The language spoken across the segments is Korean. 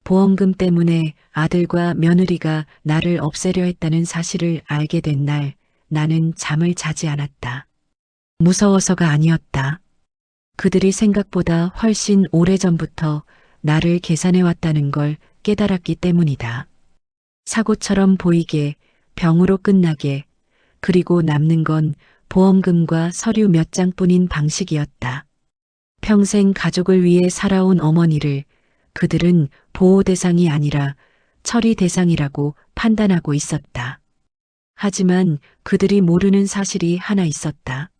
보험금 때문에 아들과 며느리가 나를 없애려 했다는 사실을 알게 된 날, 나는 잠을 자지 않았다. 무서워서가 아니었다. 그들이 생각보다 훨씬 오래전부터 나를 계산해 왔다는 걸 깨달았기 때문이다. 사고처럼 보이게, 병으로 끝나게, 그리고 남는 건 보험금과 서류 몇 장뿐인 방식이었다. 평생 가족을 위해 살아온 어머니를 그들은 보호 대상이 아니라 처리 대상이라고 판단하고 있었다. 하지만 그들이 모르는 사실이 하나 있었다.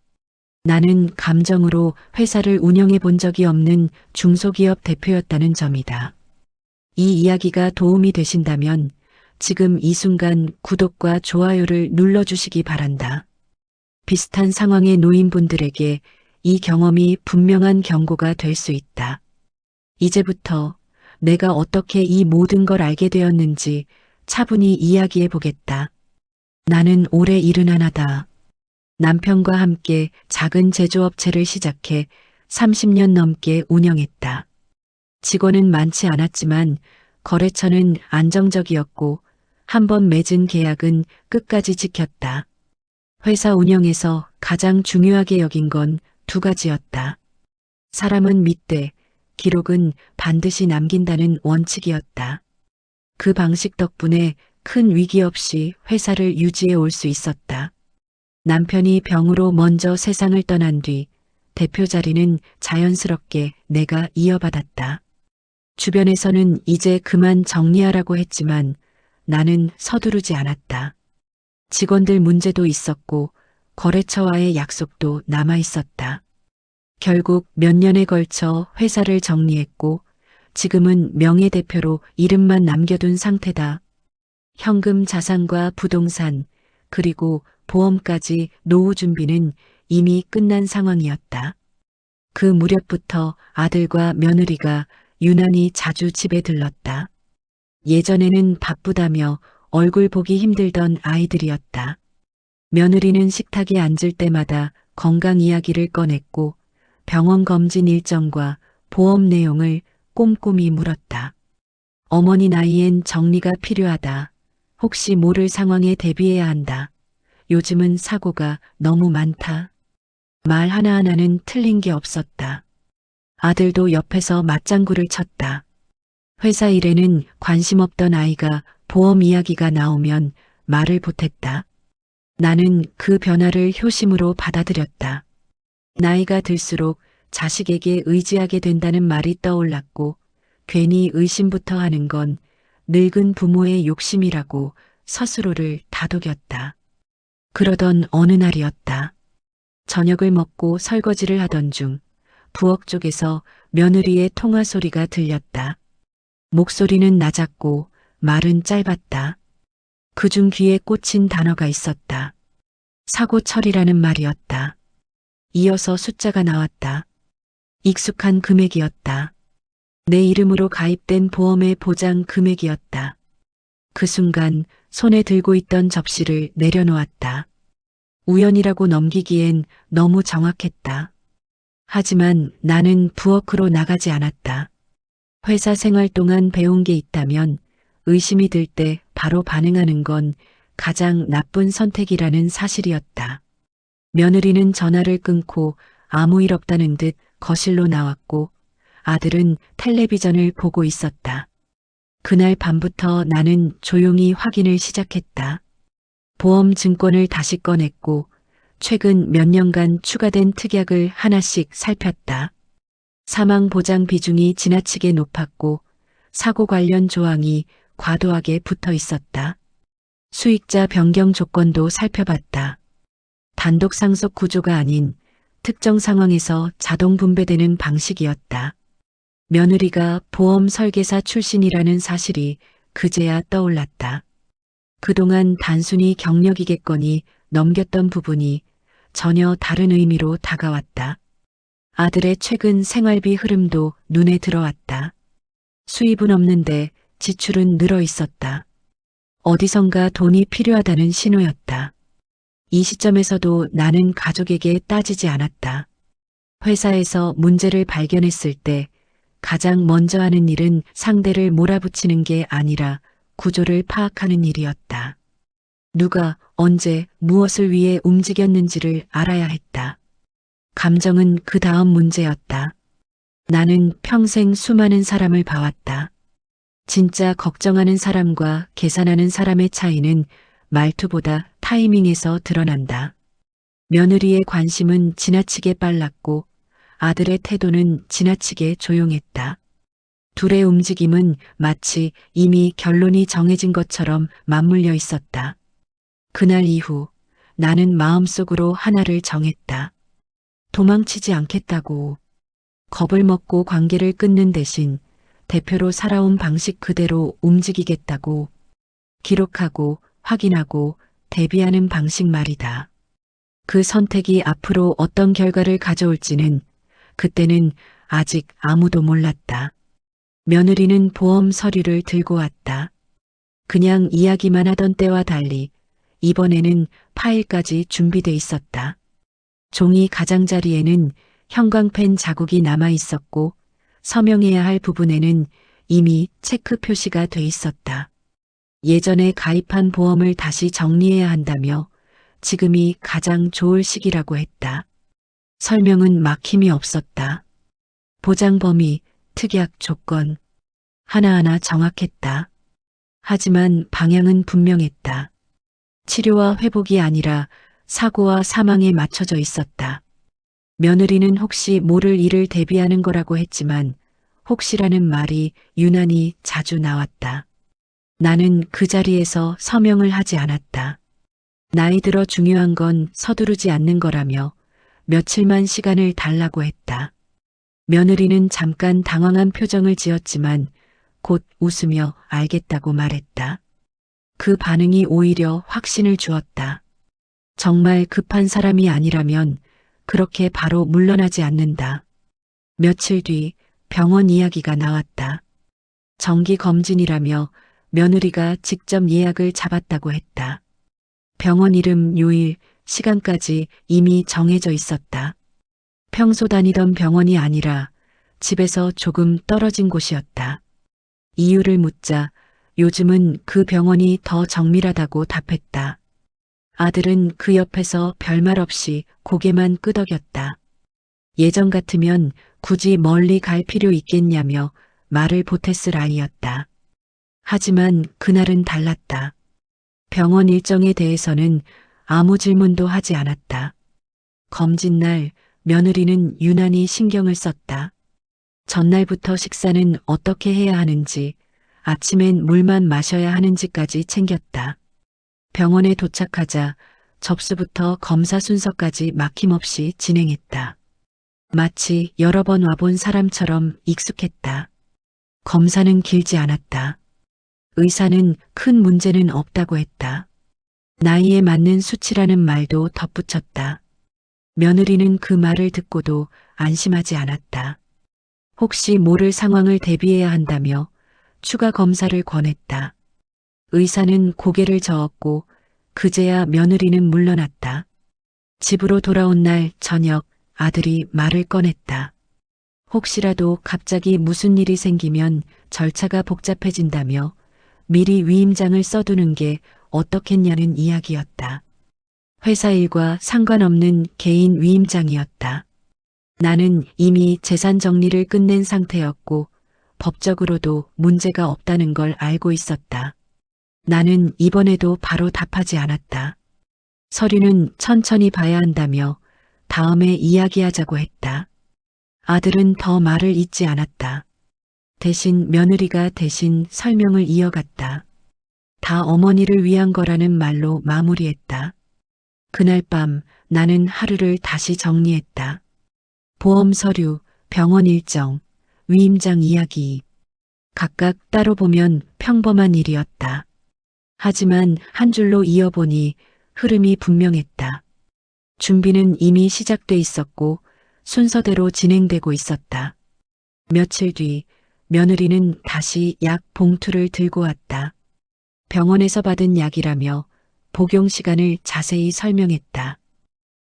나는 감정으로 회사를 운영해 본 적이 없는 중소기업 대표였다는 점이다. 이 이야기가 도움이 되신다면 지금 이 순간 구독과 좋아요를 눌러주시기 바란다. 비슷한 상황에 놓인 분들에게 이 경험이 분명한 경고가 될 수 있다. 이제부터 내가 어떻게 이 모든 걸 알게 되었는지 차분히 이야기해 보겠다. 나는 올해 71다. 남편과 함께 작은 제조업체를 시작해 30년 넘게 운영했다. 직원은 많지 않았지만 거래처는 안정적이었고 한 번 맺은 계약은 끝까지 지켰다. 회사 운영에서 가장 중요하게 여긴 건 두 가지였다. 사람은 믿되 기록은 반드시 남긴다는 원칙이었다. 그 방식 덕분에 큰 위기 없이 회사를 유지해 올 수 있었다. 남편이 병으로 먼저 세상을 떠난 뒤 대표 자리는 자연스럽게 내가 이어받았다. 주변에서는 이제 그만 정리하라고 했지만 나는 서두르지 않았다. 직원들 문제도 있었고 거래처와의 약속도 남아 있었다. 결국 몇 년에 걸쳐 회사를 정리했고 지금은 명예대표로 이름만 남겨둔 상태다. 현금 자산과 부동산 그리고 보험까지 노후 준비는 이미 끝난 상황이었다. 그 무렵부터 아들과 며느리가 유난히 자주 집에 들렀다. 예전에는 바쁘다며 얼굴 보기 힘들던 아이들이었다. 며느리는 식탁에 앉을 때마다 건강 이야기를 꺼냈고 병원 검진 일정과 보험 내용을 꼼꼼히 물었다. 어머니 나이엔 정리가 필요하다. 혹시 모를 상황에 대비해야 한다. 요즘은 사고가 너무 많다. 말 하나하나는 틀린 게 없었다. 아들도 옆에서 맞장구를 쳤다. 회사 일에는 관심 없던 아이가 보험 이야기가 나오면 말을 보탰다. 나는 그 변화를 효심으로 받아들였다. 나이가 들수록 자식에게 의지하게 된다는 말이 떠올랐고 괜히 의심부터 하는 건 늙은 부모의 욕심이라고 스스로를 다독였다. 그러던 어느 날이었다. 저녁을 먹고 설거지를 하던 중 부엌 쪽에서 며느리의 통화 소리가 들렸다. 목소리는 낮았고 말은 짧았다. 그중 귀에 꽂힌 단어가 있었다. 사고 처리라는 말이었다. 이어서 숫자가 나왔다. 익숙한 금액이었다. 내 이름으로 가입된 보험의 보장 금액이었다. 그 순간 손에 들고 있던 접시를 내려놓았다. 우연이라고 넘기기엔 너무 정확했다. 하지만 나는 부엌으로 나가지 않았다. 회사 생활 동안 배운 게 있다면 의심이 들 때 바로 반응하는 건 가장 나쁜 선택이라는 사실이었다. 며느리는 전화를 끊고 아무 일 없다는 듯 거실로 나왔고 아들은 텔레비전을 보고 있었다. 그날 밤부터 나는 조용히 확인을 시작했다. 보험 증권을 다시 꺼냈고 최근 몇 년간 추가된 특약을 하나씩 살폈다. 사망 보장 비중이 지나치게 높았고 사고 관련 조항이 과도하게 붙어 있었다. 수익자 변경 조건도 살펴봤다. 단독 상속 구조가 아닌 특정 상황에서 자동 분배되는 방식이었다. 며느리가 보험 설계사 출신이라는 사실이 그제야 떠올랐다. 그동안 단순히 경력이겠거니 넘겼던 부분이 전혀 다른 의미로 다가왔다. 아들의 최근 생활비 흐름도 눈에 들어왔다. 수입은 없는데 지출은 늘어 있었다. 어디선가 돈이 필요하다는 신호였다. 이 시점에서도 나는 가족에게 따지지 않았다. 회사에서 문제를 발견했을 때 가장 먼저 하는 일은 상대를 몰아붙이는 게 아니라 구조를 파악하는 일이었다. 누가 언제 무엇을 위해 움직였는지를 알아야 했다. 감정은 그 다음 문제였다. 나는 평생 수많은 사람을 봐왔다. 진짜 걱정하는 사람과 계산하는 사람의 차이는 말투보다 타이밍에서 드러난다. 며느리의 관심은 지나치게 빨랐고 아들의 태도는 지나치게 조용했다. 둘의 움직임은 마치 이미 결론이 정해진 것처럼 맞물려 있었다. 그날 이후 나는 마음속으로 하나를 정했다. 도망치지 않겠다고. 겁을 먹고 관계를 끊는 대신 대표로 살아온 방식 그대로 움직이겠다고. 기록하고 확인하고 대비하는 방식 말이다. 그 선택이 앞으로 어떤 결과를 가져올지는 그때는 아직 아무도 몰랐다. 며느리는 보험 서류를 들고 왔다. 그냥 이야기만 하던 때와 달리 이번에는 파일까지 준비돼 있었다. 종이 가장자리에는 형광펜 자국이 남아 있었고 서명해야 할 부분에는 이미 체크 표시가 돼 있었다. 예전에 가입한 보험을 다시 정리해야 한다며 지금이 가장 좋을 시기라고 했다. 설명은 막힘이 없었다. 보장 범위, 특약 조건, 하나하나 정확했다. 하지만 방향은 분명했다. 치료와 회복이 아니라 사고와 사망에 맞춰져 있었다. 며느리는 혹시 모를 일을 대비하는 거라고 했지만 혹시라는 말이 유난히 자주 나왔다. 나는 그 자리에서 서명을 하지 않았다. 나이 들어 중요한 건 서두르지 않는 거라며 며칠만 시간을 달라고 했다. 며느리는 잠깐 당황한 표정을 지었지만 곧 웃으며 알겠다고 말했다. 그 반응이 오히려 확신을 주었다. 정말 급한 사람이 아니라면 그렇게 바로 물러나지 않는다. 며칠 뒤 병원 이야기가 나왔다. 정기 검진이라며 며느리가 직접 예약을 잡았다고 했다. 병원 이름, 요일, 시간까지 이미 정해져 있었다. 평소 다니던 병원이 아니라 집에서 조금 떨어진 곳이었다. 이유를 묻자 요즘은 그 병원이 더 정밀하다고 답했다. 아들은 그 옆에서 별말 없이 고개만 끄덕였다. 예전 같으면 굳이 멀리 갈 필요 있겠냐며 말을 보탰을 아이였다. 하지만 그날은 달랐다. 병원 일정에 대해서는 아무 질문도 하지 않았다. 검진날 며느리는 유난히 신경을 썼다. 전날부터 식사는 어떻게 해야 하는지, 아침엔 물만 마셔야 하는지까지 챙겼다. 병원에 도착하자 접수부터 검사 순서까지 막힘없이 진행했다. 마치 여러 번 와본 사람처럼 익숙했다. 검사는 길지 않았다. 의사는 큰 문제는 없다고 했다. 나이에 맞는 수치라는 말도 덧붙였다. 며느리는 그 말을 듣고도 안심하지 않았다. 혹시 모를 상황을 대비해야 한다며 추가 검사를 권했다. 의사는 고개를 저었고 그제야 며느리는 물러났다. 집으로 돌아온 날 저녁 아들이 말을 꺼냈다. 혹시라도 갑자기 무슨 일이 생기면 절차가 복잡해진다며 미리 위임장을 써두는 게 어떻겠냐는 이야기였다. 회사 일과 상관없는 개인 위임장이었다. 나는 이미 재산 정리를 끝낸 상태였고 법적으로도 문제가 없다는 걸 알고 있었다. 나는 이번에도 바로 답하지 않았다. 서류는 천천히 봐야 한다며 다음에 이야기하자고 했다. 아들은 더 말을 잇지 않았다. 대신 며느리가 대신 설명을 이어갔다. 다 어머니를 위한 거라는 말로 마무리했다. 그날 밤 나는 하루를 다시 정리했다. 보험 서류, 병원 일정, 위임장 이야기. 각각 따로 보면 평범한 일이었다. 하지만 한 줄로 이어보니 흐름이 분명했다. 준비는 이미 시작돼 있었고 순서대로 진행되고 있었다. 며칠 뒤 며느리는 다시 약 봉투를 들고 왔다. 병원에서 받은 약이라며 복용 시간을 자세히 설명했다.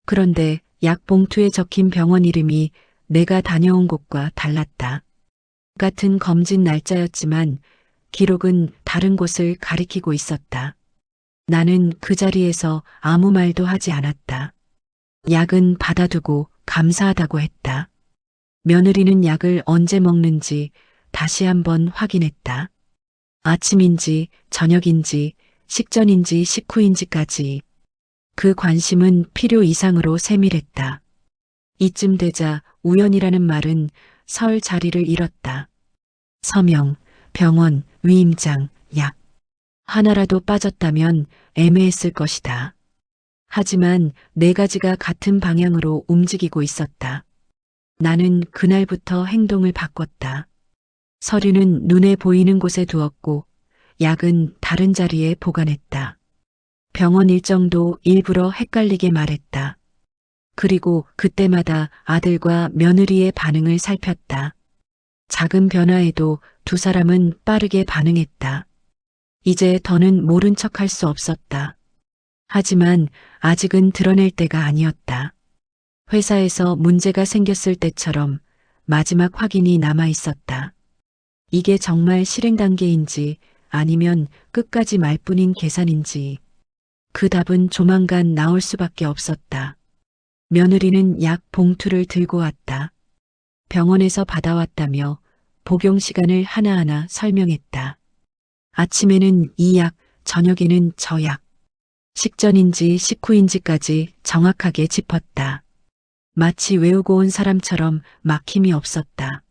그런데 약 봉투에 적힌 병원 이름이 내가 다녀온 곳과 달랐다. 같은 검진 날짜였지만 기록은 다른 곳을 가리키고 있었다. 나는 그 자리에서 아무 말도 하지 않았다. 약은 받아두고 감사하다고 했다. 며느리는 약을 언제 먹는지 다시 한번 확인했다. 아침인지 저녁인지 식전인지 식후인지까지. 그 관심은 필요 이상으로 세밀했다. 이쯤 되자 우연이라는 말은 설 자리를 잃었다. 서명, 병원, 위임장, 약. 하나라도 빠졌다면 애매했을 것이다. 하지만 네 가지가 같은 방향으로 움직이고 있었다. 나는 그날부터 행동을 바꿨다. 서류는 눈에 보이는 곳에 두었고 약은 다른 자리에 보관했다. 병원 일정도 일부러 헷갈리게 말했다. 그리고 그때마다 아들과 며느리의 반응을 살폈다. 작은 변화에도 두 사람은 빠르게 반응했다. 이제 더는 모른 척할 수 없었다. 하지만 아직은 드러낼 때가 아니었다. 회사에서 문제가 생겼을 때처럼 마지막 확인이 남아 있었다. 이게 정말 실행 단계인지 아니면 끝까지 말뿐인 계산인지 그 답은 조만간 나올 수밖에 없었다. 며느리는 약 봉투를 들고 왔다. 병원에서 받아왔다며 복용 시간을 하나하나 설명했다. 아침에는 이 약, 저녁에는 저 약. 식전인지 식후인지까지 정확하게 짚었다. 마치 외우고 온 사람처럼 막힘이 없었다.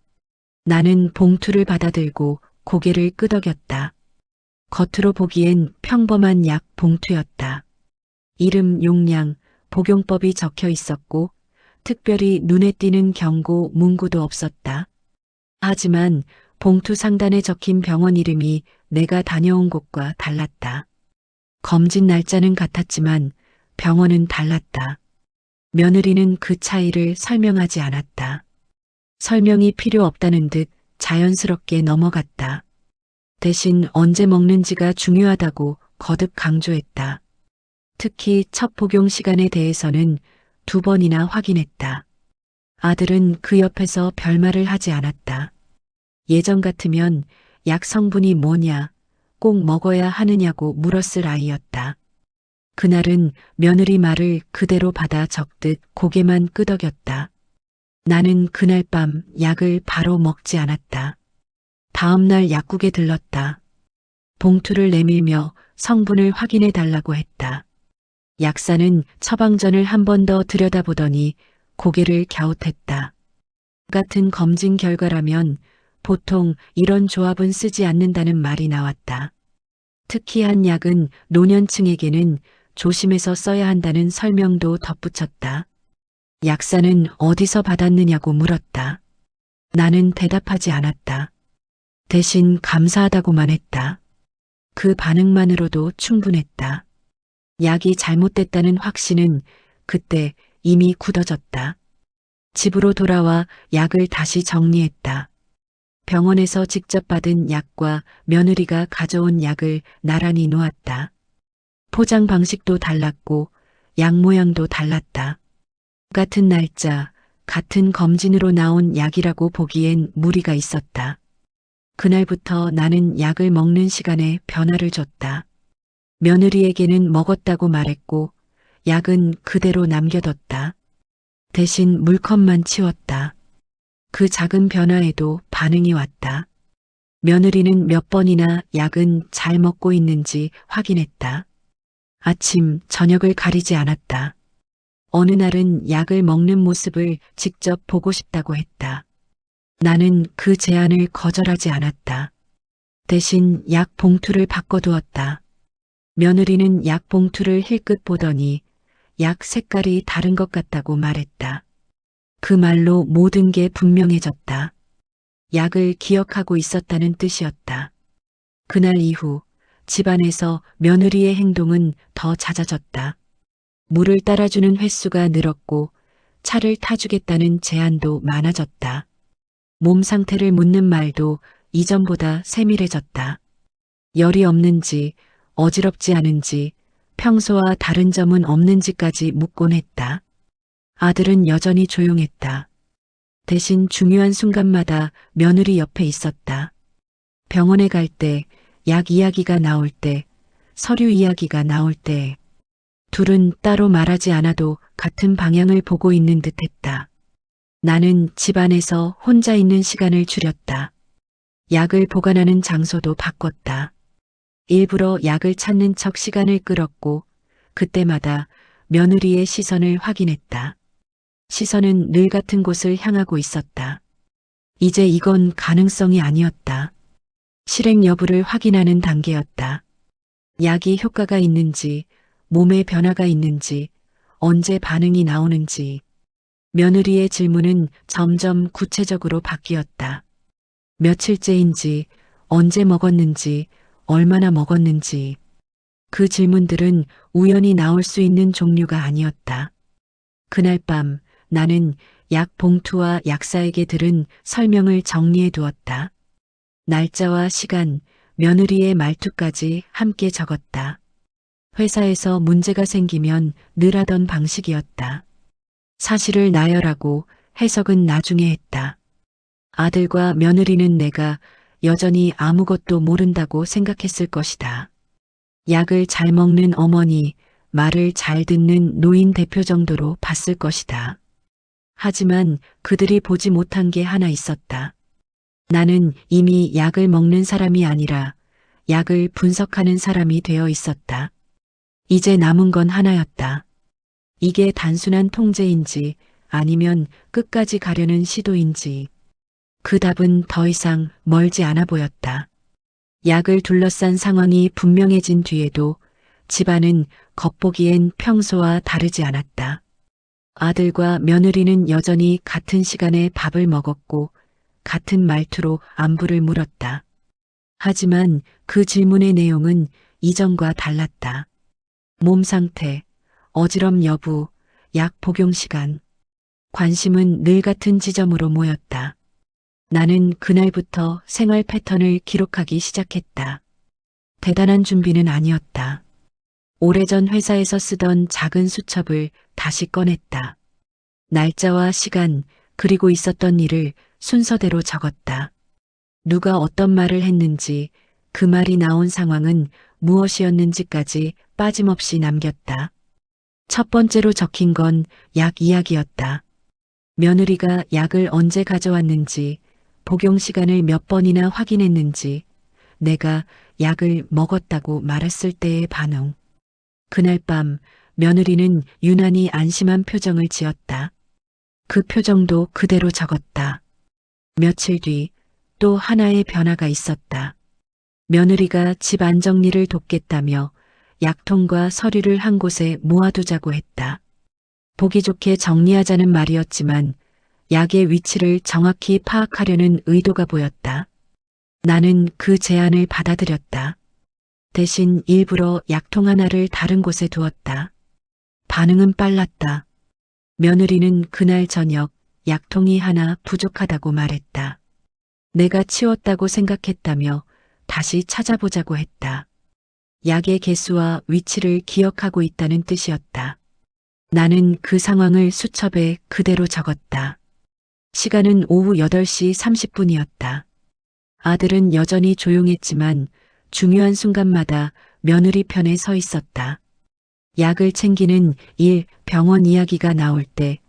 나는 봉투를 받아들고 고개를 끄덕였다. 겉으로 보기엔 평범한 약 봉투였다. 이름, 용량, 복용법이 적혀 있었고 특별히 눈에 띄는 경고 문구도 없었다. 하지만 봉투 상단에 적힌 병원 이름이 내가 다녀온 곳과 달랐다. 검진 날짜는 같았지만 병원은 달랐다. 며느리는 그 차이를 설명하지 않았다. 설명이 필요 없다는 듯 자연스럽게 넘어갔다. 대신 언제 먹는지가 중요하다고 거듭 강조했다. 특히 첫 복용 시간에 대해서는 2번이나 확인했다. 아들은 그 옆에서 별말을 하지 않았다. 예전 같으면 약 성분이 뭐냐, 꼭 먹어야 하느냐고 물었을 아이였다. 그날은 며느리 말을 그대로 받아 적듯 고개만 끄덕였다. 나는 그날 밤 약을 바로 먹지 않았다. 다음 날 약국에 들렀다. 봉투를 내밀며 성분을 확인해 달라고 했다. 약사는 처방전을 한 번 더 들여다보더니 고개를 갸웃했다. 같은 검진 결과라면 보통 이런 조합은 쓰지 않는다는 말이 나왔다. 특히 한 약은 노년층에게는 조심해서 써야 한다는 설명도 덧붙였다. 약사는 어디서 받았느냐고 물었다. 나는 대답하지 않았다. 대신 감사하다고만 했다. 그 반응만으로도 충분했다. 약이 잘못됐다는 확신은 그때 이미 굳어졌다. 집으로 돌아와 약을 다시 정리했다. 병원에서 직접 받은 약과 며느리가 가져온 약을 나란히 놓았다. 포장 방식도 달랐고 약 모양도 달랐다. 같은 날짜, 같은 검진으로 나온 약이라고 보기엔 무리가 있었다. 그날부터 나는 약을 먹는 시간에 변화를 줬다. 며느리에게는 먹었다고 말했고 약은 그대로 남겨뒀다. 대신 물컵만 치웠다. 그 작은 변화에도 반응이 왔다. 며느리는 몇 번이나 약은 잘 먹고 있는지 확인했다. 아침, 저녁을 가리지 않았다. 어느 날은 약을 먹는 모습을 직접 보고 싶다고 했다. 나는 그 제안을 거절하지 않았다. 대신 약 봉투를 바꿔두었다. 며느리는 약 봉투를 힐끗 보더니 약 색깔이 다른 것 같다고 말했다. 그 말로 모든 게 분명해졌다. 약을 기억하고 있었다는 뜻이었다. 그날 이후 집안에서 며느리의 행동은 더 잦아졌다. 물을 따라주는 횟수가 늘었고 차를 타주겠다는 제안도 많아졌다. 몸 상태를 묻는 말도 이전보다 세밀해졌다. 열이 없는지, 어지럽지 않은지, 평소와 다른 점은 없는지까지 묻곤 했다. 아들은 여전히 조용했다. 대신 중요한 순간마다 며느리 옆에 있었다. 병원에 갈 때, 약 이야기가 나올 때, 서류 이야기가 나올 때, 둘은 따로 말하지 않아도 같은 방향을 보고 있는 듯 했다. 나는 집안에서 혼자 있는 시간을 줄였다. 약을 보관하는 장소도 바꿨다. 일부러 약을 찾는 척 시간을 끌었고, 그때마다 며느리의 시선을 확인했다. 시선은 늘 같은 곳을 향하고 있었다. 이제 이건 가능성이 아니었다. 실행 여부를 확인하는 단계였다. 약이 효과가 있는지, 몸에 변화가 있는지, 언제 반응이 나오는지. 며느리의 질문은 점점 구체적으로 바뀌었다. 며칠째인지, 언제 먹었는지, 얼마나 먹었는지. 그 질문들은 우연히 나올 수 있는 종류가 아니었다. 그날 밤 나는 약 봉투와 약사에게 들은 설명을 정리해 두었다. 날짜와 시간, 며느리의 말투까지 함께 적었다. 회사에서 문제가 생기면 늘 하던 방식이었다. 사실을 나열하고 해석은 나중에 했다. 아들과 며느리는 내가 여전히 아무것도 모른다고 생각했을 것이다. 약을 잘 먹는 어머니, 말을 잘 듣는 노인 대표 정도로 봤을 것이다. 하지만 그들이 보지 못한 게 하나 있었다. 나는 이미 약을 먹는 사람이 아니라 약을 분석하는 사람이 되어 있었다. 이제 남은 건 하나였다. 이게 단순한 통제인지 아니면 끝까지 가려는 시도인지. 그 답은 더 이상 멀지 않아 보였다. 약을 둘러싼 상황이 분명해진 뒤에도 집안은 겉보기엔 평소와 다르지 않았다. 아들과 며느리는 여전히 같은 시간에 밥을 먹었고 같은 말투로 안부를 물었다. 하지만 그 질문의 내용은 이전과 달랐다. 몸 상태, 어지럼 여부, 약 복용 시간. 관심은 늘 같은 지점으로 모였다. 나는 그날부터 생활 패턴을 기록하기 시작했다. 대단한 준비는 아니었다. 오래전 회사에서 쓰던 작은 수첩을 다시 꺼냈다. 날짜와 시간, 그리고 있었던 일을 순서대로 적었다. 누가 어떤 말을 했는지, 그 말이 나온 상황은 무엇이었는지까지 빠짐없이 남겼다. 첫 번째로 적힌 건 약 이야기였다. 며느리가 약을 언제 가져왔는지, 복용 시간을 몇 번이나 확인했는지, 내가 약을 먹었다고 말했을 때의 반응. 그날 밤 며느리는 유난히 안심한 표정을 지었다. 그 표정도 그대로 적었다. 며칠 뒤 또 하나의 변화가 있었다. 며느리가 집 안정리를 돕겠다며 약통과 서류를 한 곳에 모아두자고 했다. 보기 좋게 정리하자는 말이었지만 약의 위치를 정확히 파악하려는 의도가 보였다. 나는 그 제안을 받아들였다. 대신 일부러 약통 하나를 다른 곳에 두었다. 반응은 빨랐다. 며느리는 그날 저녁 약통이 하나 부족하다고 말했다. 내가 치웠다고 생각했다며 다시 찾아보자고 했다. 약의 개수와 위치를 기억하고 있다는 뜻이었다. 나는 그 상황을 수첩에 그대로 적었다. 시간은 오후 8시 30분이었다. 아들은 여전히 조용했지만 중요한 순간마다 며느리 편에 서 있었다. 약을 챙기는 일, 병원 이야기가 나올 때,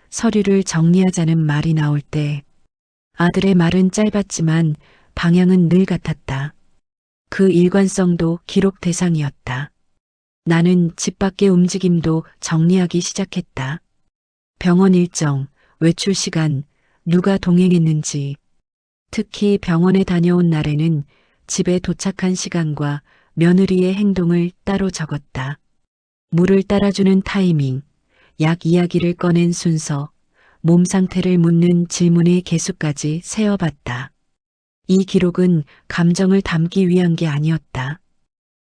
서류를 정리하자는 말이 나올 때, 아들의 말은 짧았지만 방향은 늘 같았다. 그 일관성도 기록 대상이었다. 나는 집 밖의 움직임도 정리하기 시작했다. 병원 일정, 외출 시간, 누가 동행했는지. 특히 병원에 다녀온 날에는 집에 도착한 시간과 며느리의 행동을 따로 적었다. 물을 따라주는 타이밍, 약 이야기를 꺼낸 순서, 몸 상태를 묻는 질문의 개수까지 세어봤다. 이 기록은 감정을 담기 위한 게 아니었다.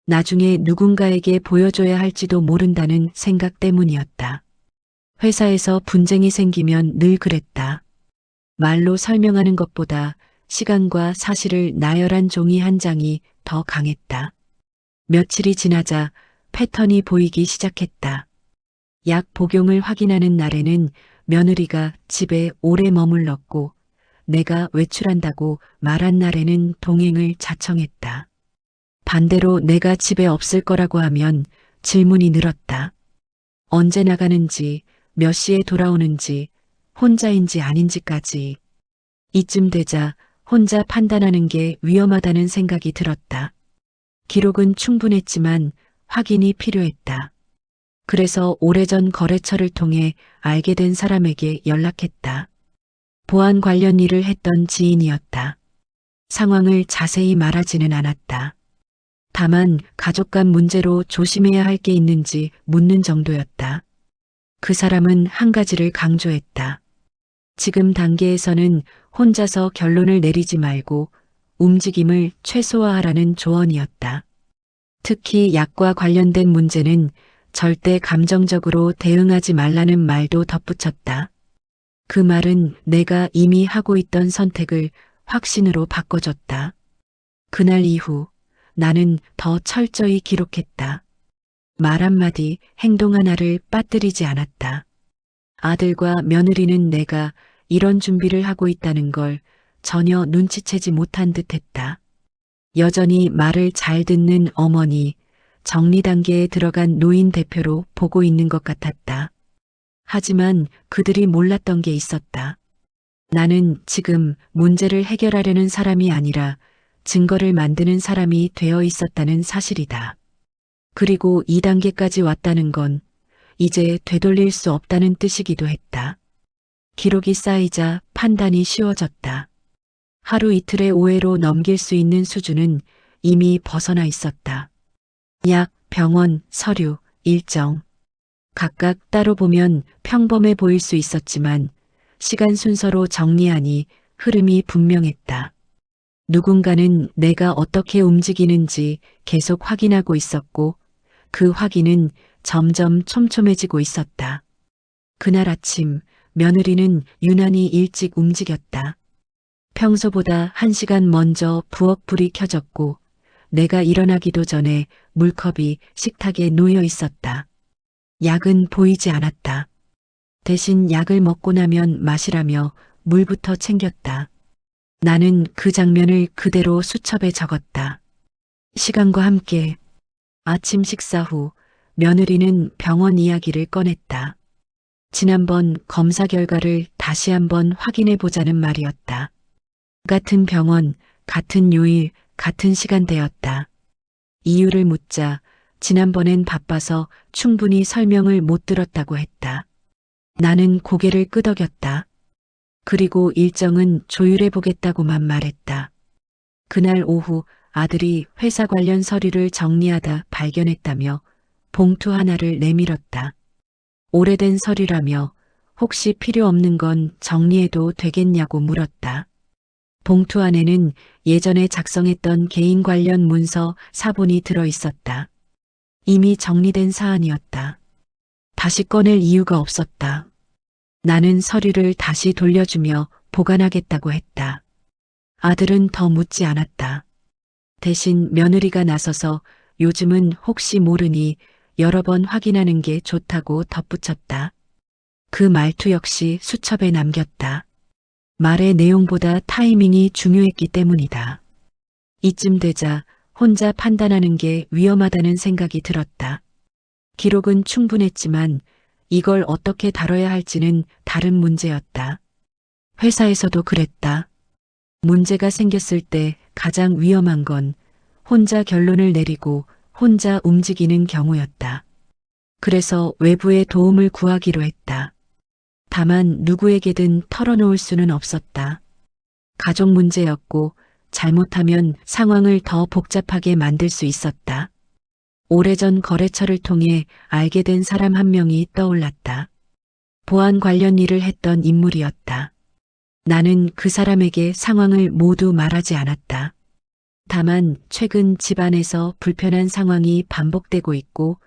나중에 누군가에게 보여줘야 할지도 모른다는 생각 때문이었다. 회사에서 분쟁이 생기면 늘 그랬다. 말로 설명하는 것보다 시간과 사실을 나열한 종이 한 장이 더 강했다. 며칠이 지나자 패턴이 보이기 시작했다. 약 복용을 확인하는 날에는 며느리가 집에 오래 머물렀고 내가 외출한다고 말한 날에는 동행을 자청했다. 반대로 내가 집에 없을 거라고 하면 질문이 늘었다. 언제 나가는지, 몇 시에 돌아오는지, 혼자인지 아닌지까지. 이쯤 되자 혼자 판단하는 게 위험하다는 생각이 들었다. 기록은 충분했지만 확인이 필요했다. 그래서 오래전 거래처를 통해 알게 된 사람에게 연락했다. 보안 관련 일을 했던 지인이었다. 상황을 자세히 말하지는 않았다. 다만 가족 간 문제로 조심해야 할 게 있는지 묻는 정도였다. 그 사람은 한 가지를 강조했다. 지금 단계에서는 혼자서 결론을 내리지 말고 움직임을 최소화하라는 조언이었다. 특히 약과 관련된 문제는 절대 감정적으로 대응하지 말라는 말도 덧붙였다. 그 말은 내가 이미 하고 있던 선택을 확신으로 바꿔줬다. 그날 이후 나는 더 철저히 기록했다. 말 한마디, 행동 하나를 빠뜨리지 않았다. 아들과 며느리는 내가 이런 준비를 하고 있다는 걸 전혀 눈치채지 못한 듯 했다. 여전히 말을 잘 듣는 어머니, 정리 단계에 들어간 노인 대표로 보고 있는 것 같았다. 하지만 그들이 몰랐던 게 있었다. 나는 지금 문제를 해결하려는 사람이 아니라 증거를 만드는 사람이 되어 있었다는 사실이다. 그리고 2단계까지 왔다는 건 이제 되돌릴 수 없다는 뜻이기도 했다. 기록이 쌓이자 판단이 쉬워졌다. 하루 이틀의 오해로 넘길 수 있는 수준은 이미 벗어나 있었다. 약, 병원, 서류, 일정. 각각 따로 보면 평범해 보일 수 있었지만 시간 순서로 정리하니 흐름이 분명했다. 누군가는 내가 어떻게 움직이는지 계속 확인하고 있었고 그 확인은 점점 촘촘해지고 있었다. 그날 아침 며느리는 유난히 일찍 움직였다. 평소보다 1시간 먼저 부엌 불이 켜졌고 내가 일어나기도 전에 물컵이 식탁에 놓여 있었다. 약은 보이지 않았다. 대신 약을 먹고 나면 마시라며 물부터 챙겼다. 나는 그 장면을 그대로 수첩에 적었다. 시간과 함께 아침 식사 후 며느리는 병원 이야기를 꺼냈다. 지난번 검사 결과를 다시 한번 확인해 보자는 말이었다. 같은 병원, 같은 요일, 같은 시간대였다. 이유를 묻자 지난번엔 바빠서 충분히 설명을 못 들었다고 했다. 나는 고개를 끄덕였다. 그리고 일정은 조율해 보겠다고만 말했다. 그날 오후 아들이 회사 관련 서류를 정리하다 발견했다며 봉투 하나를 내밀었다. 오래된 서류라며 혹시 필요 없는 건 정리해도 되겠냐고 물었다. 봉투 안에는 예전에 작성했던 개인 관련 문서 사본이 들어 있었다. 이미 정리된 사안이었다. 다시 꺼낼 이유가 없었다. 나는 서류를 다시 돌려주며 보관하겠다고 했다. 아들은 더 묻지 않았다. 대신 며느리가 나서서 요즘은 혹시 모르니 여러 번 확인하는 게 좋다고 덧붙였다. 그 말투 역시 수첩에 남겼다. 말의 내용보다 타이밍이 중요했기 때문이다. 이쯤 되자 혼자 판단하는 게 위험하다는 생각이 들었다. 기록은 충분했지만 이걸 어떻게 다뤄야 할지는 다른 문제였다. 회사에서도 그랬다. 문제가 생겼을 때 가장 위험한 건 혼자 결론을 내리고 혼자 움직이는 경우였다. 그래서 외부의 도움을 구하기로 했다. 다만 누구에게든 털어놓을 수는 없었다. 가족 문제였고 잘못하면 상황을 더 복잡하게 만들 수 있었다. 오래전 거래처를 통해 알게 된 사람 한 명이 떠올랐다. 보안 관련 일을 했던 인물이었다. 나는 그 사람에게 상황을 모두 말하지 않았다. 다만 최근 집안에서 불편한 상황이 반복되고 있고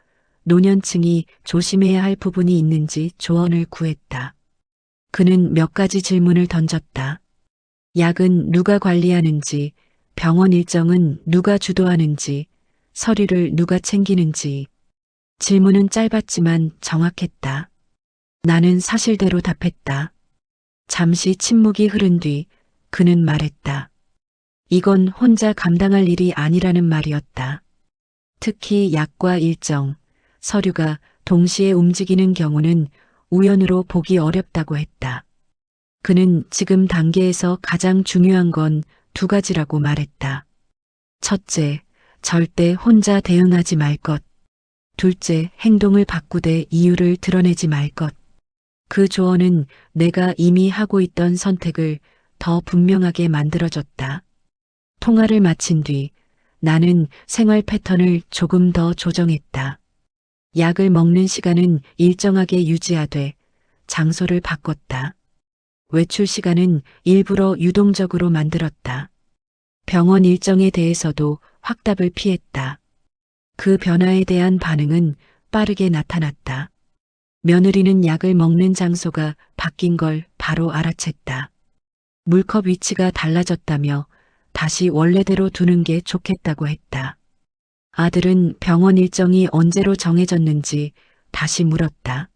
노년층이 조심해야 할 부분이 있는지 조언을 구했다. 그는 몇 가지 질문을 던졌다. 약은 누가 관리하는지, 병원 일정은 누가 주도하는지, 서류를 누가 챙기는지. 질문은 짧았지만 정확했다. 나는 사실대로 답했다. 잠시 침묵이 흐른 뒤 그는 말했다. 이건 혼자 감당할 일이 아니라는 말이었다. 특히 약과 일정, 서류가 동시에 움직이는 경우는 우연으로 보기 어렵다고 했다. 그는 지금 단계에서 가장 중요한 건 두 가지라고 말했다. 첫째, 절대 혼자 대응하지 말 것. 둘째, 행동을 바꾸되 이유를 드러내지 말 것. 그 조언은 내가 이미 하고 있던 선택을 더 분명하게 만들어줬다. 통화를 마친 뒤 나는 생활 패턴을 조금 더 조정했다. 약을 먹는 시간은 일정하게 유지하되 장소를 바꿨다. 외출 시간은 일부러 유동적으로 만들었다. 병원 일정에 대해서도 확답을 피했다. 그 변화에 대한 반응은 빠르게 나타났다. 며느리는 약을 먹는 장소가 바뀐 걸 바로 알아챘다. 물컵 위치가 달라졌다며 다시 원래대로 두는 게 좋겠다고 했다. 아들은 병원 일정이 언제로 정해졌는지 다시 물었다.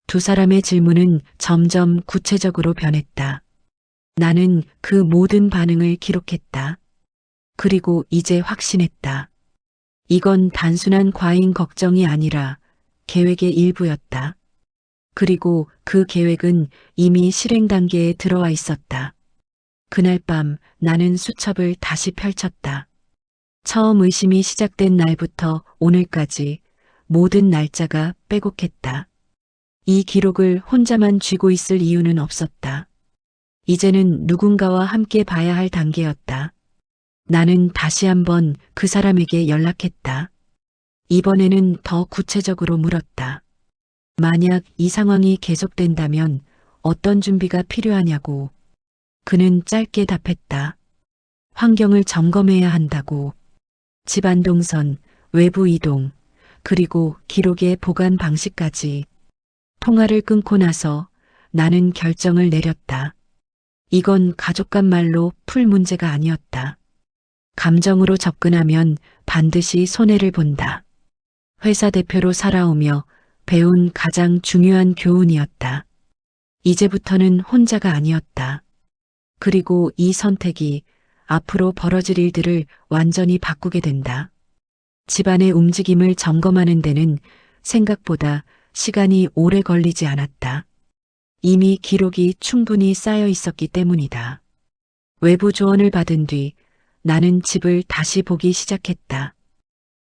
두 사람의 질문은 점점 구체적으로 변했다. 나는 그 모든 반응을 기록했다. 그리고 이제 확신했다. 이건 단순한 과잉 걱정이 아니라 계획의 일부였다. 그리고 그 계획은 이미 실행 단계에 들어와 있었다. 그날 밤 나는 수첩을 다시 펼쳤다. 처음 의심이 시작된 날부터 오늘까지 모든 날짜가 빼곡했다. 이 기록을 혼자만 쥐고 있을 이유는 없었다. 이제는 누군가와 함께 봐야 할 단계였다. 나는 다시 한번 그 사람에게 연락했다. 이번에는 더 구체적으로 물었다. 만약 이 상황이 계속된다면 어떤 준비가 필요하냐고. 그는 짧게 답했다. 환경을 점검해야 한다고. 집안 동선, 외부 이동, 그리고 기록의 보관 방식까지. 통화를 끊고 나서 나는 결정을 내렸다. 이건 가족 간 말로 풀 문제가 아니었다. 감정으로 접근하면 반드시 손해를 본다. 회사 대표로 살아오며 배운 가장 중요한 교훈이었다. 이제부터는 혼자가 아니었다. 그리고 이 선택이 앞으로 벌어질 일들을 완전히 바꾸게 된다. 집안의 움직임을 점검하는 데는 생각보다 시간이 오래 걸리지 않았다. 이미 기록이 충분히 쌓여 있었기 때문이다. 외부 조언을 받은 뒤 나는 집을 다시 보기 시작했다.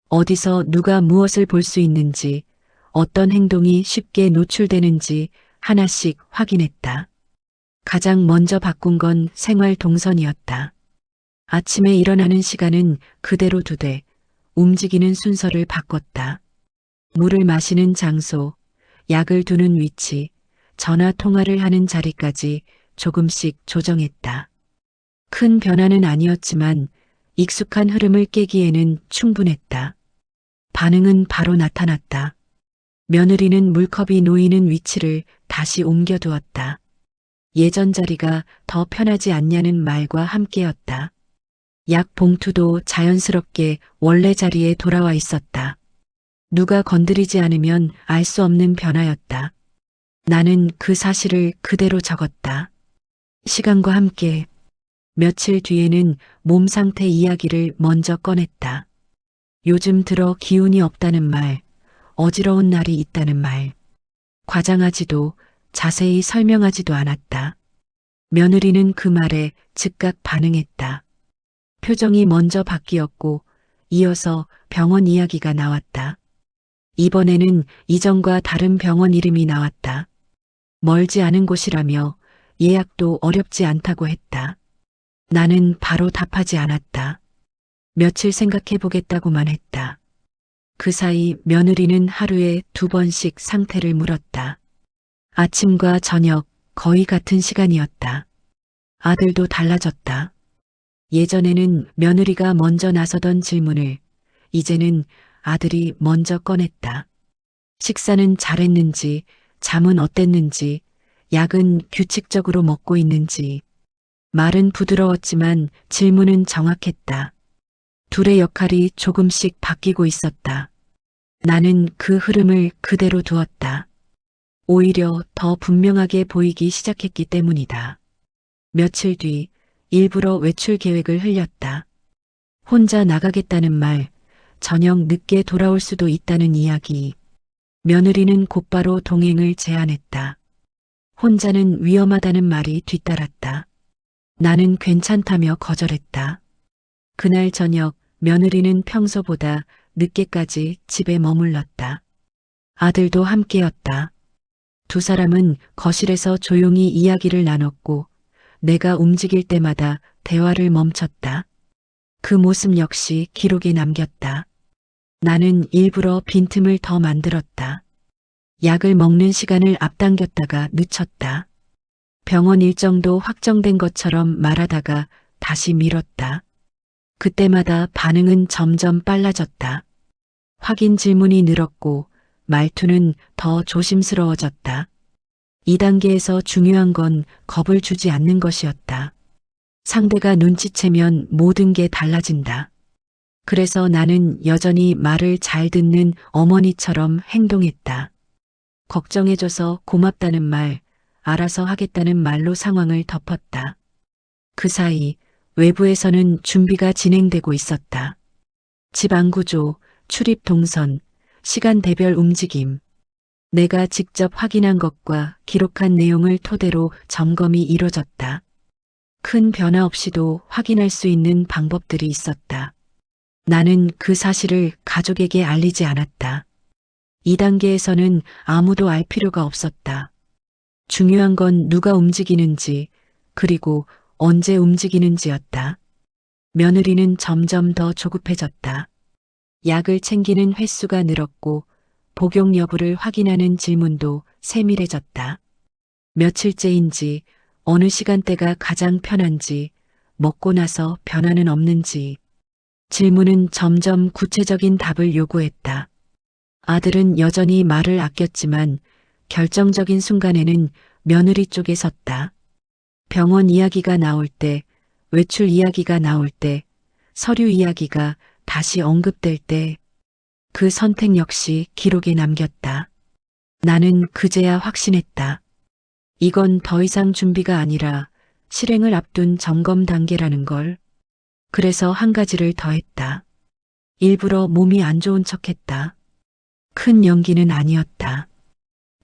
어디서 누가 무엇을 볼 수 있는지, 어떤 행동이 쉽게 노출되는지 하나씩 확인했다. 가장 먼저 바꾼 건 생활 동선이었다. 아침에 일어나는 시간은 그대로 두되 움직이는 순서를 바꿨다. 물을 마시는 장소, 약을 두는 위치, 전화 통화를 하는 자리까지 조금씩 조정했다. 큰 변화는 아니었지만 익숙한 흐름을 깨기에는 충분했다. 반응은 바로 나타났다. 며느리는 물컵이 놓이는 위치를 다시 옮겨두었다. 예전 자리가 더 편하지 않냐는 말과 함께였다. 약 봉투도 자연스럽게 원래 자리에 돌아와 있었다. 누가 건드리지 않으면 알 수 없는 변화였다. 나는 그 사실을 그대로 적었다. 시간과 함께 며칠 뒤에는 몸 상태 이야기를 먼저 꺼냈다. 요즘 들어 기운이 없다는 말, 어지러운 날이 있다는 말. 과장하지도 자세히 설명하지도 않았다. 며느리는 그 말에 즉각 반응했다. 표정이 먼저 바뀌었고 이어서 병원 이야기가 나왔다. 이번에는 이전과 다른 병원 이름이 나왔다. 멀지 않은 곳이라며 예약도 어렵지 않다고 했다. 나는 바로 답하지 않았다. 며칠 생각해 보겠다고만 했다. 그 사이 며느리는 하루에 2번씩 상태를 물었다. 아침과 저녁 거의 같은 시간이었다. 아들도 달라졌다. 예전에는 며느리가 먼저 나서던 질문을 이제는 아들이 먼저 꺼냈다. 식사는 잘했는지, 잠은 어땠는지, 약은 규칙적으로 먹고 있는지. 말은 부드러웠지만 질문은 정확했다. 둘의 역할이 조금씩 바뀌고 있었다. 나는 그 흐름을 그대로 두었다. 오히려 더 분명하게 보이기 시작했기 때문이다. 며칠 뒤 일부러 외출 계획을 흘렸다. 혼자 나가겠다는 말, 저녁 늦게 돌아올 수도 있다는 이야기. 며느리는 곧바로 동행을 제안했다. 혼자는 위험하다는 말이 뒤따랐다. 나는 괜찮다며 거절했다. 그날 저녁 며느리는 평소보다 늦게까지 집에 머물렀다. 아들도 함께였다. 두 사람은 거실에서 조용히 이야기를 나눴고 내가 움직일 때마다 대화를 멈췄다. 그 모습 역시 기록에 남겼다. 나는 일부러 빈틈을 더 만들었다. 약을 먹는 시간을 앞당겼다가 늦췄다. 병원 일정도 확정된 것처럼 말하다가 다시 미뤘다. 그때마다 반응은 점점 빨라졌다. 확인 질문이 늘었고 말투는 더 조심스러워졌다. 2단계에서 중요한 건 겁을 주지 않는 것이었다. 상대가 눈치채면 모든 게 달라진다. 그래서 나는 여전히 말을 잘 듣는 어머니처럼 행동했다. 걱정해줘서 고맙다는 말, 알아서 하겠다는 말로 상황을 덮었다. 그 사이 외부에서는 준비가 진행되고 있었다. 집 안구조, 출입 동선, 시간대별 움직임. 내가 직접 확인한 것과 기록한 내용을 토대로 점검이 이뤄졌다. 큰 변화 없이도 확인할 수 있는 방법들이 있었다. 나는 그 사실을 가족에게 알리지 않았다. 2단계에서는 아무도 알 필요가 없었다. 중요한 건 누가 움직이는지, 그리고 언제 움직이는지였다. 며느리는 점점 더 조급해졌다. 약을 챙기는 횟수가 늘었고 복용 여부를 확인하는 질문도 세밀해졌다. 며칠째인지, 어느 시간대가 가장 편한지, 먹고 나서 변화는 없는지. 질문은 점점 구체적인 답을 요구했다. 아들은 여전히 말을 아꼈지만 결정적인 순간에는 며느리 쪽에 섰다. 병원 이야기가 나올 때, 외출 이야기가 나올 때, 서류 이야기가 다시 언급될 때, 그 선택 역시 기록에 남겼다. 나는 그제야 확신했다. 이건 더 이상 준비가 아니라 실행을 앞둔 점검 단계라는 걸. 그래서 한 가지를 더 했다. 일부러 몸이 안 좋은 척했다. 큰 연기는 아니었다.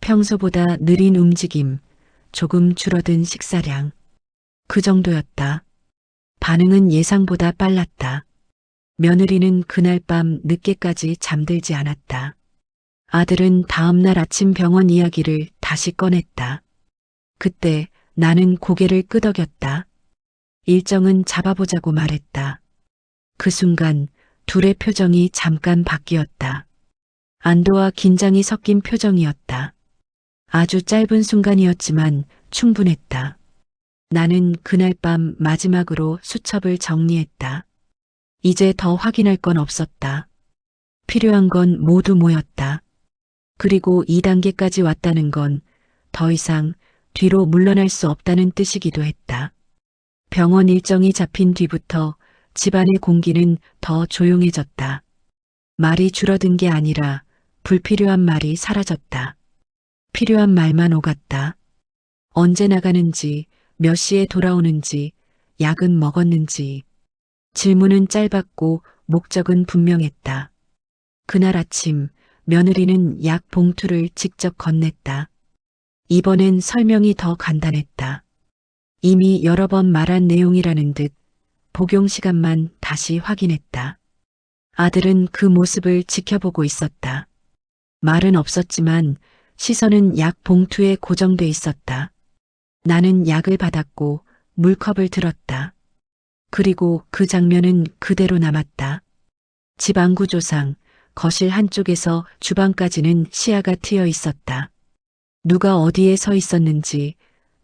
평소보다 느린 움직임, 조금 줄어든 식사량. 그 정도였다. 반응은 예상보다 빨랐다. 며느리는 그날 밤 늦게까지 잠들지 않았다. 아들은 다음날 아침 병원 이야기를 다시 꺼냈다. 그때 나는 고개를 끄덕였다. 일정은 잡아보자고 말했다. 그 순간 둘의 표정이 잠깐 바뀌었다. 안도와 긴장이 섞인 표정이었다. 아주 짧은 순간이었지만 충분했다. 나는 그날 밤 마지막으로 수첩을 정리했다. 이제 더 확인할 건 없었다. 필요한 건 모두 모였다. 그리고 2단계까지 왔다는 건 더 이상 뒤로 물러날 수 없다는 뜻이기도 했다. 병원 일정이 잡힌 뒤부터 집안의 공기는 더 조용해졌다. 말이 줄어든 게 아니라 불필요한 말이 사라졌다. 필요한 말만 오갔다. 언제 나가는지, 몇 시에 돌아오는지, 약은 먹었는지. 질문은 짧았고 목적은 분명했다. 그날 아침 며느리는 약 봉투를 직접 건넸다. 이번엔 설명이 더 간단했다. 이미 여러 번 말한 내용이라는 듯 복용 시간만 다시 확인했다. 아들은 그 모습을 지켜보고 있었다. 말은 없었지만 시선은 약 봉투에 고정돼 있었다. 나는 약을 받았고 물컵을 들었다. 그리고 그 장면은 그대로 남았다. 집 안구조상, 거실 한쪽에서 주방까지는 시야가 트여 있었다. 누가 어디에 서 있었는지,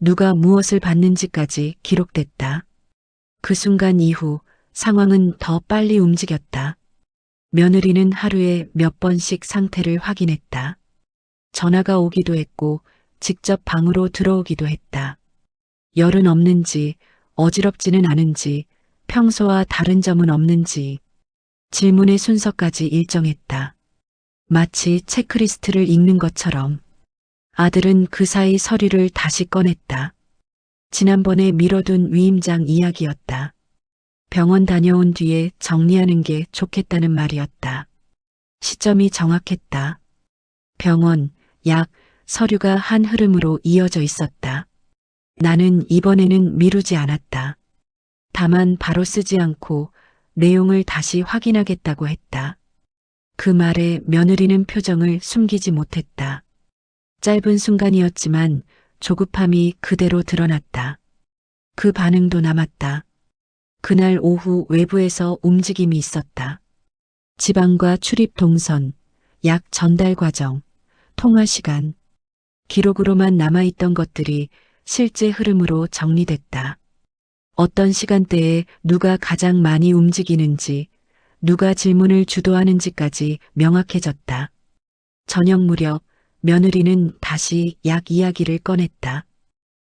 누가 무엇을 봤는지까지 기록됐다. 그 순간 이후 상황은 더 빨리 움직였다. 며느리는 하루에 몇 번씩 상태를 확인했다. 전화가 오기도 했고 직접 방으로 들어오기도 했다. 열은 없는지, 어지럽지는 않은지, 평소와 다른 점은 없는지. 질문의 순서까지 일정했다. 마치 체크리스트를 읽는 것처럼. 아들은 그 사이 서류를 다시 꺼냈다. 지난번에 미뤄둔 위임장 이야기였다. 병원 다녀온 뒤에 정리하는 게 좋겠다는 말이었다. 시점이 정확했다. 병원, 약, 서류가 한 흐름으로 이어져 있었다. 나는 이번에는 미루지 않았다. 다만 바로 쓰지 않고 내용을 다시 확인하겠다고 했다. 그 말에 며느리는 표정을 숨기지 못했다. 짧은 순간이었지만 조급함이 그대로 드러났다. 그 반응도 남았다. 그날 오후 외부에서 움직임이 있었다. 지방과 출입 동선, 약 전달 과정, 통화 시간, 기록으로만 남아있던 것들이 실제 흐름으로 정리됐다. 어떤 시간대에 누가 가장 많이 움직이는지, 누가 질문을 주도하는지까지 명확해졌다. 저녁 무렵 며느리는 다시 약 이야기를 꺼냈다.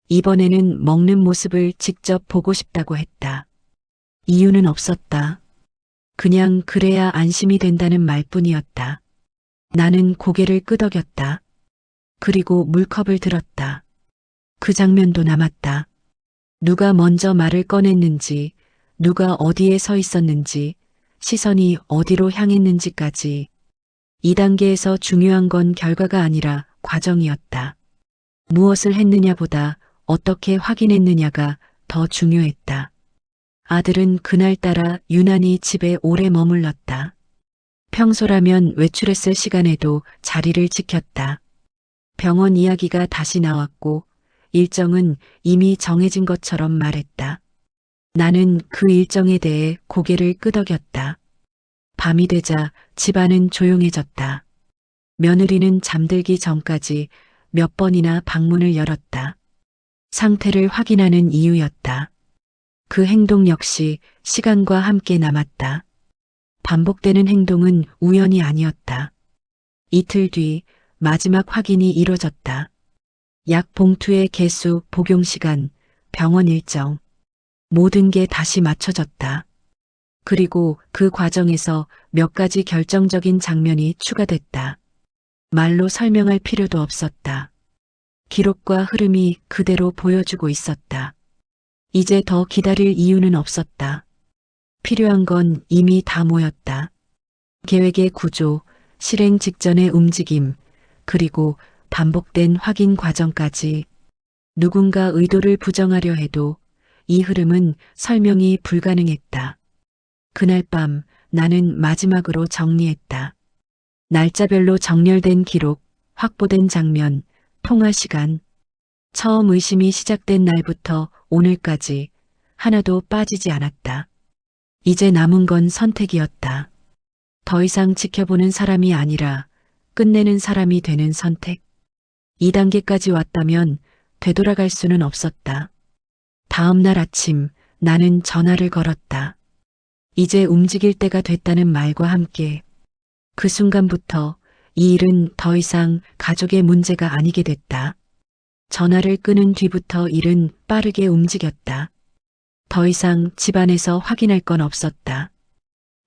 이번에는 먹는 모습을 직접 보고 싶다고 했다. 이유는 없었다. 그냥 그래야 안심이 된다는 말뿐이었다. 나는 고개를 끄덕였다. 그리고 물컵을 들었다. 그 장면도 남았다. 누가 먼저 말을 꺼냈는지, 누가 어디에 서 있었는지, 시선이 어디로 향했는지까지. 이 단계에서 중요한 건 결과가 아니라 과정이었다. 무엇을 했느냐보다 어떻게 확인했느냐가 더 중요했다. 아들은 그날따라 유난히 집에 오래 머물렀다. 평소라면 외출했을 시간에도 자리를 지켰다. 병원 이야기가 다시 나왔고 일정은 이미 정해진 것처럼 말했다. 나는 그 일정에 대해 고개를 끄덕였다. 밤이 되자 집안은 조용해졌다. 며느리는 잠들기 전까지 몇 번이나 방문을 열었다. 상태를 확인하는 이유였다. 그 행동 역시 시간과 함께 남았다. 반복되는 행동은 우연이 아니었다. 이틀 뒤 마지막 확인이 이뤄졌다. 약 봉투의 개수, 복용 시간, 병원 일정. 모든 게 다시 맞춰졌다. 그리고 그 과정에서 몇 가지 결정적인 장면이 추가됐다. 말로 설명할 필요도 없었다. 기록과 흐름이 그대로 보여주고 있었다. 이제 더 기다릴 이유는 없었다. 필요한 건 이미 다 모였다. 계획의 구조, 실행 직전의 움직임, 그리고 반복된 확인 과정까지. 누군가 의도를 부정하려 해도 이 흐름은 설명이 불가능했다. 그날 밤 나는 마지막으로 정리했다. 날짜별로 정렬된 기록, 확보된 장면, 통화 시간. 처음 의심이 시작된 날부터 오늘까지 하나도 빠지지 않았다. 이제 남은 건 선택이었다. 더 이상 지켜보는 사람이 아니라 끝내는 사람이 되는 선택. 2단계까지 왔다면 되돌아갈 수는 없었다. 다음 날 아침 나는 전화를 걸었다. 이제 움직일 때가 됐다는 말과 함께 그 순간부터 이 일은 더 이상 가족의 문제가 아니게 됐다. 전화를 끊은 뒤부터 일은 빠르게 움직였다. 더 이상 집안에서 확인할 건 없었다.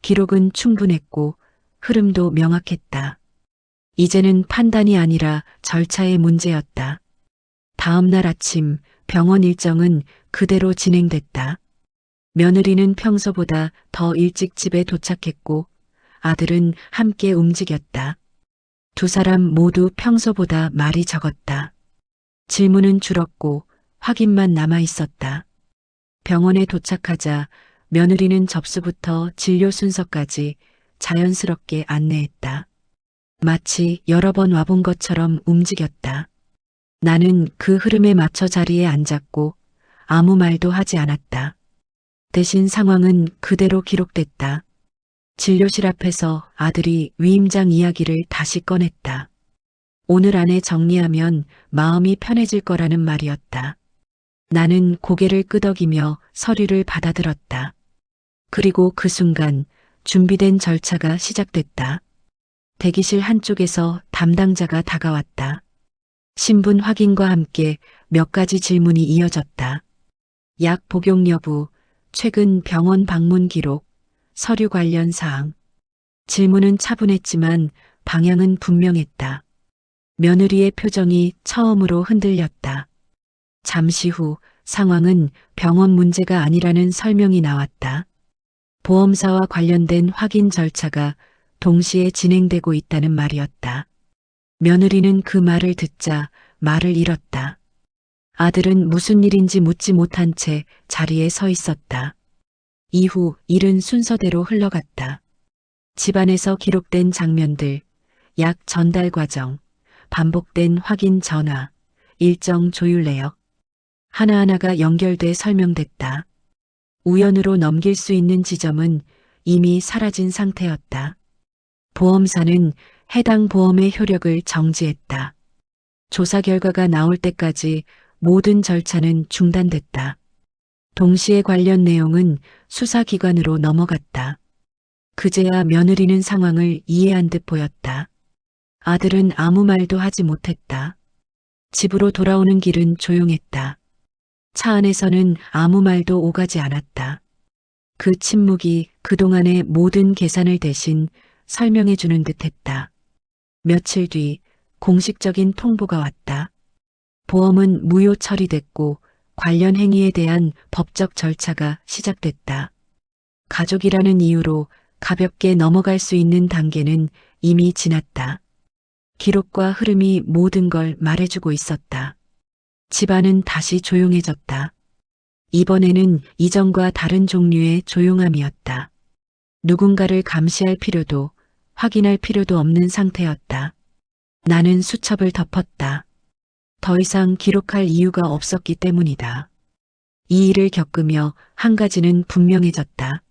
기록은 충분했고 흐름도 명확했다. 이제는 판단이 아니라 절차의 문제였다. 다음 날 아침 병원 일정은 그대로 진행됐다. 며느리는 평소보다 더 일찍 집에 도착했고 아들은 함께 움직였다. 두 사람 모두 평소보다 말이 적었다. 질문은 줄었고 확인만 남아 있었다. 병원에 도착하자 며느리는 접수부터 진료 순서까지 자연스럽게 안내했다. 마치 여러 번 와본 것처럼 움직였다. 나는 그 흐름에 맞춰 자리에 앉았고 아무 말도 하지 않았다. 대신 상황은 그대로 기록됐다. 진료실 앞에서 아들이 위임장 이야기를 다시 꺼냈다. 오늘 안에 정리하면 마음이 편해질 거라는 말이었다. 나는 고개를 끄덕이며 서류를 받아들었다. 그리고 그 순간 준비된 절차가 시작됐다. 대기실 한쪽에서 담당자가 다가왔다. 신분 확인과 함께 몇 가지 질문이 이어졌다. 약 복용 여부, 최근 병원 방문 기록, 서류 관련 사항. 질문은 차분했지만 방향은 분명했다. 며느리의 표정이 처음으로 흔들렸다. 잠시 후 상황은 병원 문제가 아니라는 설명이 나왔다. 보험사와 관련된 확인 절차가 동시에 진행되고 있다는 말이었다. 며느리는 그 말을 듣자 말을 잃었다. 아들은 무슨 일인지 묻지 못한 채 자리에 서 있었다. 이후 일은 순서대로 흘러갔다. 집안에서 기록된 장면들, 약 전달 과정, 반복된 확인 전화, 일정 조율 내역. 하나하나가 연결돼 설명됐다. 우연으로 넘길 수 있는 지점은 이미 사라진 상태였다. 보험사는 해당 보험의 효력을 정지했다. 조사 결과가 나올 때까지 모든 절차는 중단됐다. 동시에 관련 내용은 수사기관으로 넘어갔다. 그제야 며느리는 상황을 이해한 듯 보였다. 아들은 아무 말도 하지 못했다. 집으로 돌아오는 길은 조용했다. 차 안에서는 아무 말도 오가지 않았다. 그 침묵이 그동안의 모든 계산을 대신 설명해 주는 듯했다. 며칠 뒤 공식적인 통보가 왔다. 보험은 무효 처리됐고 관련 행위에 대한 법적 절차가 시작됐다. 가족이라는 이유로 가볍게 넘어갈 수 있는 단계는 이미 지났다. 기록과 흐름이 모든 걸 말해주고 있었다. 집안은 다시 조용해졌다. 이번에는 이전과 다른 종류의 조용함이었다. 누군가를 감시할 필요도 확인할 필요도 없는 상태였다. 나는 수첩을 덮었다. 더 이상 기록할 이유가 없었기 때문이다. 이 일을 겪으며 한 가지는 분명해졌다.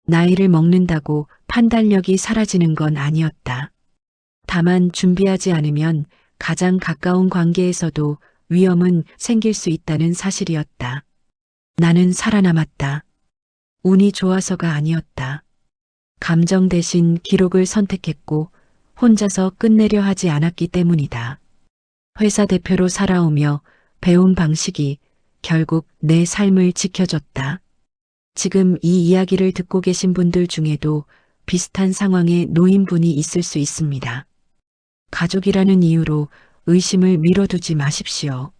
나이를 먹는다고 판단력이 사라지는 건 아니었다. 다만 준비하지 않으면 가장 가까운 관계에서도 위험은 생길 수 있다는 사실이었다. 나는 살아남았다. 운이 좋아서가 아니었다. 감정 대신 기록을 선택했고 혼자서 끝내려 하지 않았기 때문이다. 회사 대표로 살아오며 배운 방식이 결국 내 삶을 지켜줬다. 지금 이 이야기를 듣고 계신 분들 중에도 비슷한 상황에 놓인 분이 있을 수 있습니다. 가족이라는 이유로 의심을 미뤄두지 마십시오.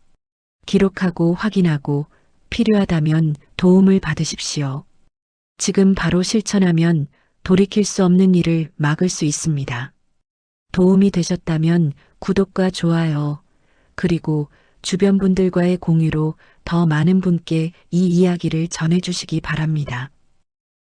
기록하고 확인하고 필요하다면 도움을 받으십시오. 지금 바로 실천하면 돌이킬 수 없는 일을 막을 수 있습니다. 도움이 되셨다면 구독과 좋아요, 그리고 주변 분들과의 공유로 더 많은 분께 이 이야기를 전해주시기 바랍니다.